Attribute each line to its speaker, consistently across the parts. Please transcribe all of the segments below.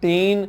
Speaker 1: 3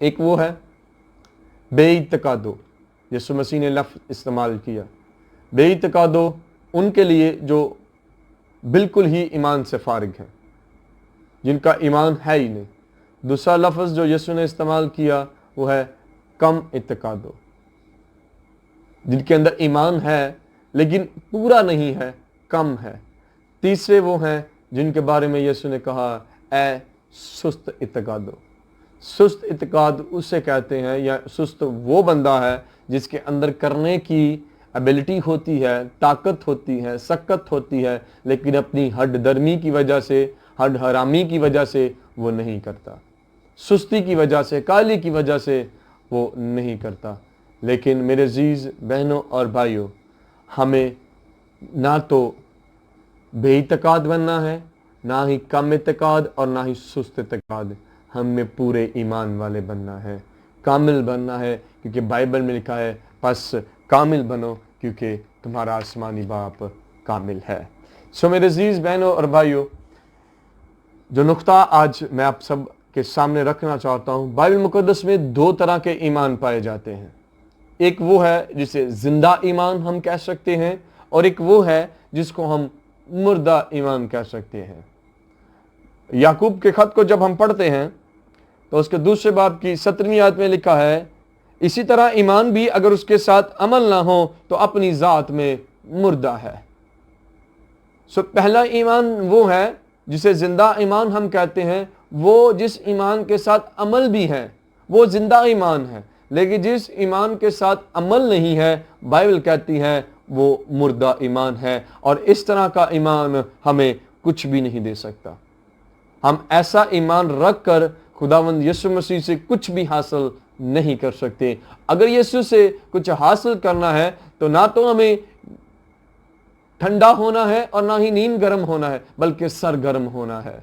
Speaker 1: ایک وہ ہے بے اعتقادو، یسوع مسیح نے لفظ استعمال کیا، بے اعتقادو ان کے لیے جو بالکل ہی ایمان سے فارغ ہیں، جن کا ایمان ہے ہی نہیں۔ دوسرا لفظ جو یسوع نے استعمال کیا وہ ہے کم اعتقادو، جن کے اندر ایمان ہے لیکن پورا نہیں ہے، کم ہے۔ تیسرے وہ ہیں جن کے بارے میں یسوع نے کہا اے سست اعتقادو۔ سست اعتقاد اسے کہتے ہیں، یا سست وہ بندہ ہے جس کے اندر کرنے کی ایبلٹی ہوتی ہے، طاقت ہوتی ہے، سکت ہوتی ہے، لیکن اپنی ہڈ درمی کی وجہ سے، ہڈ حرامی کی وجہ سے وہ نہیں کرتا، سستی کی وجہ سے، کالی کی وجہ سے وہ نہیں کرتا۔ لیکن میرے عزیز بہنوں اور بھائیوں، ہمیں نہ تو بے اعتقاد بننا ہے، نہ ہی کم اعتقاد اور نہ ہی سست اعتقاد، ہمیں پورے ایمان والے بننا ہے، کامل بننا ہے، کیونکہ بائبل میں لکھا ہے پس کامل بنو کیونکہ تمہارا آسمانی باپ کامل ہے۔ میرے عزیز بہنوں اور بھائیوں، جو نقطہ آج میں آپ سب کے سامنے رکھنا چاہتا ہوں، بائبل مقدس میں دو طرح کے ایمان پائے جاتے ہیں۔ ایک وہ ہے جسے زندہ ایمان ہم کہہ سکتے ہیں، اور ایک وہ ہے جس کو ہم مردہ ایمان کہہ سکتے ہیں۔ یعقوب کے خط کو جب ہم پڑھتے ہیں تو اس کے دوسرے باب کی 17ویں آیت میں لکھا ہے، اسی طرح ایمان بھی اگر اس کے ساتھ عمل نہ ہو تو اپنی ذات میں مردہ ہے۔ پہلا ایمان وہ ہے جسے زندہ ایمان ہم کہتے ہیں، وہ جس ایمان کے ساتھ عمل بھی ہے وہ زندہ ایمان ہے، لیکن جس ایمان کے ساتھ عمل نہیں ہے بائبل کہتی ہے وہ مردہ ایمان ہے، اور اس طرح کا ایمان ہمیں کچھ بھی نہیں دے سکتا۔ ہم ایسا ایمان رکھ کر خداوند یسوع مسیح سے کچھ بھی حاصل نہیں کر سکتے۔ اگر یسوع سے کچھ حاصل کرنا ہے تو نہ تو ہمیں ٹھنڈا ہونا ہے اور نہ ہی نیم گرم ہونا ہے، بلکہ سرگرم ہونا ہے،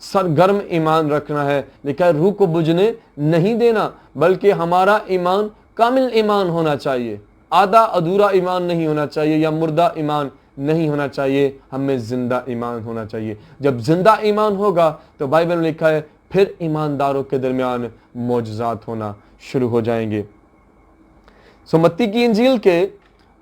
Speaker 1: سرگرم ایمان رکھنا ہے۔ لکھا ہے روح کو بجھنے نہیں دینا، بلکہ ہمارا ایمان کامل ایمان ہونا چاہیے، آدھا ادھورا ایمان نہیں ہونا چاہیے یا مردہ ایمان نہیں ہونا چاہیے، ہمیں زندہ ایمان ہونا چاہیے۔ جب زندہ ایمان ہوگا تو بائبل میں لکھا ہے پھر ایمانداروں کے درمیان معجزات ہونا شروع ہو جائیں گے۔ متی کی انجیل کے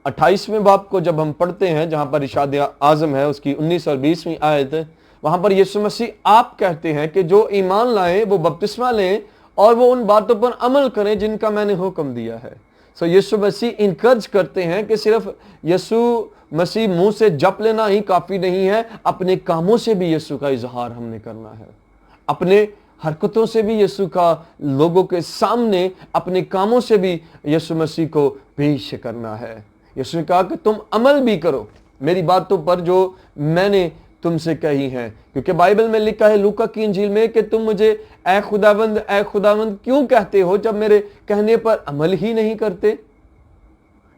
Speaker 1: 28ویں باب کو جب ہم پڑھتے ہیں، جہاں پر ارشاد اعظم ہے، اس کی 19 اور 20ویں آیت، وہاں پر یسوع مسیح آپ کہتے ہیں کہ جو ایمان لائیں وہ بپتسمہ لیں اور وہ ان باتوں پر عمل کریں جن کا میں نے حکم دیا ہے۔ یسوع مسیح انکرج کرتے ہیں کہ صرف یسوع مسیح منہ سے جپ لینا ہی کافی نہیں ہے، اپنے کاموں سے بھی یسوع کا اظہار ہم نے کرنا ہے، اپنے حرکتوں سے بھی یسوع کا لوگوں کے سامنے، اپنے کاموں سے بھی یسوع مسیح کو پیش کرنا ہے۔ یسوع نے کہا کہ تم عمل بھی کرو میری باتوں پر جو میں نے تم سے کہی ہیں، کیونکہ بائبل میں لکھا ہے لوکا کی انجیل میں کہ تم مجھے اے خداوند کیوں کہتے ہو جب میرے کہنے پر عمل ہی نہیں کرتے۔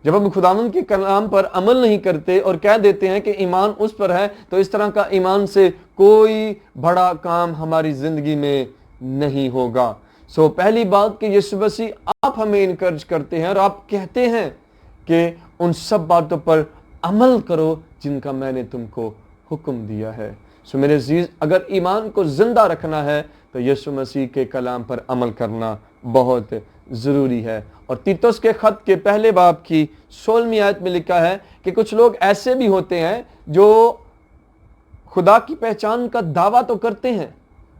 Speaker 1: جب ہم خداوند کے کلام پر عمل نہیں کرتے اور کہہ دیتے ہیں کہ ایمان اس پر ہے، تو اس طرح کا ایمان سے کوئی بڑا کام ہماری زندگی میں نہیں ہوگا۔ پہلی بات کہ یسوع مسیح آپ ہمیں انکرج کرتے ہیں اور آپ کہتے ہیں کہ ان سب باتوں پر عمل کرو جن کا میں نے تم کو حکم دیا ہے۔ میرے عزیز، اگر ایمان کو زندہ رکھنا ہے تو یسوع مسیح کے کلام پر عمل کرنا بہت ضروری ہے۔ اور تیتوس کے خط کے پہلے باب کی 16ویں آیت میں لکھا ہے کہ کچھ لوگ ایسے بھی ہوتے ہیں جو خدا کی پہچان کا دعویٰ تو کرتے ہیں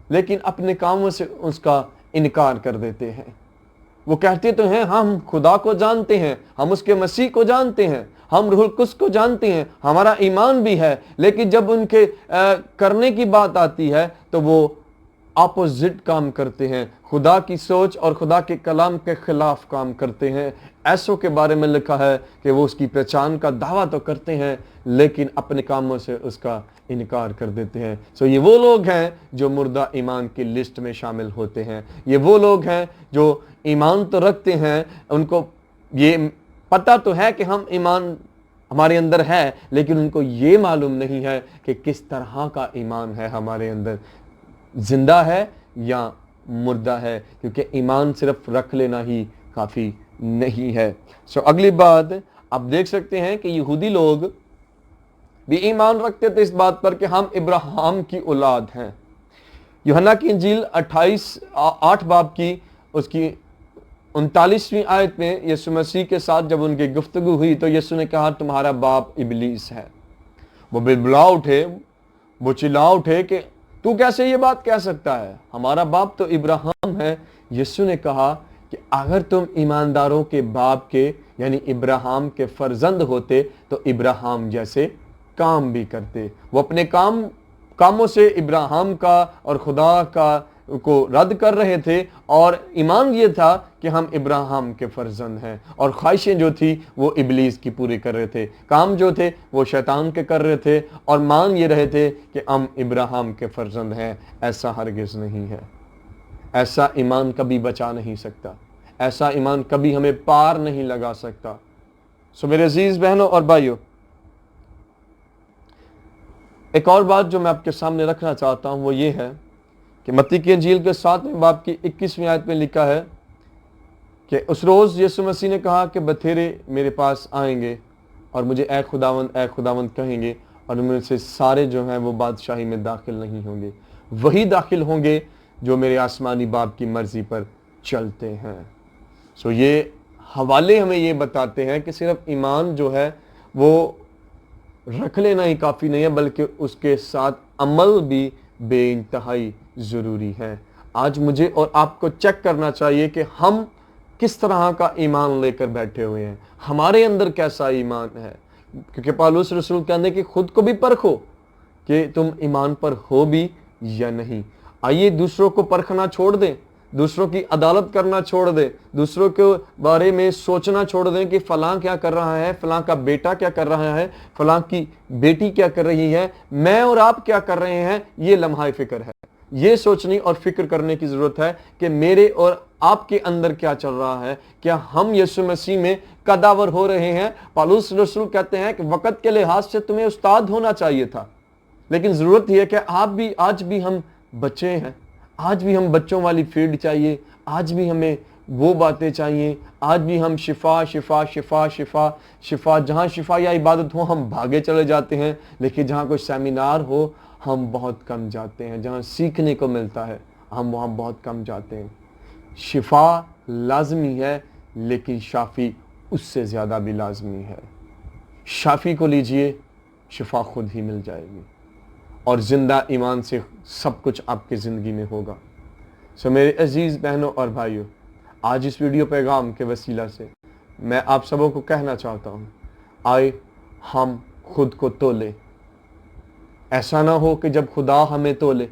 Speaker 1: لیکن اپنے کاموں سے اس کا انکار کر دیتے ہیں۔ وہ کہتے تو ہیں ہم خدا کو جانتے ہیں، ہم اس کے مسیح کو جانتے ہیں، ہم روح القدس کو جانتے ہیں، ہمارا ایمان بھی ہے، لیکن جب ان کے کرنے کی بات آتی ہے تو وہ اپوزٹ کام کرتے ہیں، خدا کی سوچ اور خدا کے کلام کے خلاف کام کرتے ہیں۔ ایسوں کے بارے میں لکھا ہے کہ وہ اس کی پہچان کا دعویٰ تو کرتے ہیں لیکن اپنے کاموں سے اس کا انکار کر دیتے ہیں۔ یہ وہ لوگ ہیں جو مردہ ایمان کی لسٹ میں شامل ہوتے ہیں۔ یہ وہ لوگ ہیں جو ایمان تو رکھتے ہیں، ان کو یہ پتہ تو ہے کہ ہم ایمان ہمارے اندر ہے، لیکن ان کو یہ معلوم نہیں ہے کہ کس طرح کا ایمان ہے ہمارے اندر، زندہ ہے یا مردہ ہے، کیونکہ ایمان صرف رکھ لینا ہی کافی نہیں ہے۔ اگلی بات آپ دیکھ سکتے ہیں کہ یہودی لوگ بھی ایمان رکھتے تھے اس بات پر کہ ہم ابراہیم کی اولاد ہیں۔ یوحنا کی انجیل 8 باب کی اس کی 39ویں آیت میں یسوع مسیح کے ساتھ جب ان کی گفتگو ہوئی تو یسوع نے کہا تمہارا باپ ابلیس ہے۔ وہ بلبلا اٹھے، وہ چلا اٹھے کہ تو کیسے یہ بات کہہ سکتا ہے، ہمارا باپ تو ابراہیم ہے۔ یسوع نے کہا کہ اگر تم ایمانداروں کے باپ کے یعنی ابراہیم کے فرزند ہوتے تو ابراہیم جیسے کام بھی کرتے۔ وہ اپنے کاموں سے ابراہیم کا اور خدا کو رد کر رہے تھے، اور ایمان یہ تھا کہ ہم ابراہیم کے فرزند ہیں، اور خواہشیں جو تھی وہ ابلیس کی پوری کر رہے تھے، کام جو تھے وہ شیطان کے کر رہے تھے، اور مان یہ رہے تھے کہ ہم ابراہیم کے فرزند ہیں۔ ایسا ہرگز نہیں ہے۔ ایسا ایمان کبھی بچا نہیں سکتا، ایسا ایمان کبھی ہمیں پار نہیں لگا سکتا۔ سو میرے عزیز بہنوں اور بھائیوں، ایک اور بات جو میں آپ کے سامنے رکھنا چاہتا ہوں وہ یہ ہے کہ متی کی انجیل کے 7ویں باب کی 21ویں آیت میں لکھا ہے کہ اس روز یسوع مسیح نے کہا کہ بتھیرے میرے پاس آئیں گے اور مجھے اے خداوند کہیں گے، اور ان میں سے سارے جو ہیں وہ بادشاہی میں داخل نہیں ہوں گے، وہی داخل ہوں گے جو میرے آسمانی باپ کی مرضی پر چلتے ہیں۔ سو یہ حوالے ہمیں یہ بتاتے ہیں کہ صرف ایمان جو ہے وہ رکھ لینا ہی کافی نہیں ہے، بلکہ اس کے ساتھ عمل بھی بے انتہائی ضروری ہے۔ آج مجھے اور آپ کو چیک کرنا چاہیے کہ ہم کس طرح کا ایمان لے کر بیٹھے ہوئے ہیں، ہمارے اندر کیسا ایمان ہے، کیونکہ پالوس رسول کہنے کہ خود کو بھی پرکھو کہ تم ایمان پر ہو بھی یا نہیں۔ آئیے دوسروں کو پرکھنا چھوڑ دیں، دوسروں کی عدالت کرنا چھوڑ دیں، دوسروں کے بارے میں سوچنا چھوڑ دیں کہ فلاں کیا کر رہا ہے، فلاں کا بیٹا کیا کر رہا ہے، فلاں کی بیٹی کیا کر رہی ہے، میں اور آپ کیا کر رہے ہیں۔ یہ لمحہ فکر ہے، یہ سوچنی اور فکر کرنے کی ضرورت ہے کہ میرے اور آپ کے اندر کیا چل رہا ہے، کیا ہم یسوع مسیح میں قداور ہو رہے ہیں۔ پالوس رسول کہتے ہیں کہ وقت کے لحاظ سے تمہیں استاد ہونا چاہیے تھا، لیکن ضرورت یہ ہے کہ آج بھی ہم بچے ہیں، آج بھی ہم بچوں والی فیلڈ چاہیے، آج بھی ہمیں وہ باتیں چاہیے، آج بھی ہم شفا شفا شفا شفا شفا، جہاں شفا یا عبادت ہو ہم بھاگے چلے جاتے ہیں، لیکن جہاں کوئی سیمینار ہو ہم بہت کم جاتے ہیں، جہاں سیکھنے کو ملتا ہے ہم وہاں بہت کم جاتے ہیں۔ شفا لازمی ہے، لیکن شافی اس سے زیادہ بھی لازمی ہے۔ شافی کو لیجئے، شفا خود ہی مل جائے گی، اور زندہ ایمان سے سب کچھ آپ کی زندگی میں ہوگا۔ سو میرے عزیز بہنوں اور بھائیوں، آج اس ویڈیو پیغام کے وسیلہ سے میں آپ سبوں کو کہنا چاہتا ہوں، آئے ہم خود کو تولے۔ ایسا نہ ہو کہ جب خدا ہمیں تولے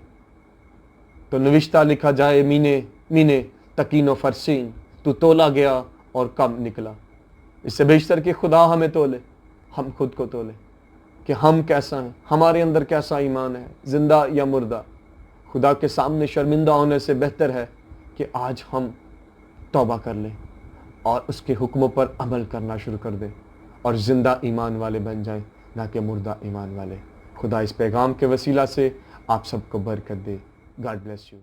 Speaker 1: تو نوشتہ لکھا جائے مینے تکین و فرسین، تو تولا گیا اور کم نکلا۔ اس سے بیشتر کہ خدا ہمیں تولے، ہم خود کو تولے کہ ہم کیسا ہیں، ہمارے اندر کیسا ایمان ہے، زندہ یا مردہ۔ خدا کے سامنے شرمندہ ہونے سے بہتر ہے کہ آج ہم توبہ کر لیں اور اس کے حکموں پر عمل کرنا شروع کر دیں، اور زندہ ایمان والے بن جائیں، نہ کہ مردہ ایمان والے۔ خدا اس پیغام کے وسیلہ سے آپ سب کو برکت دے۔ God bless you.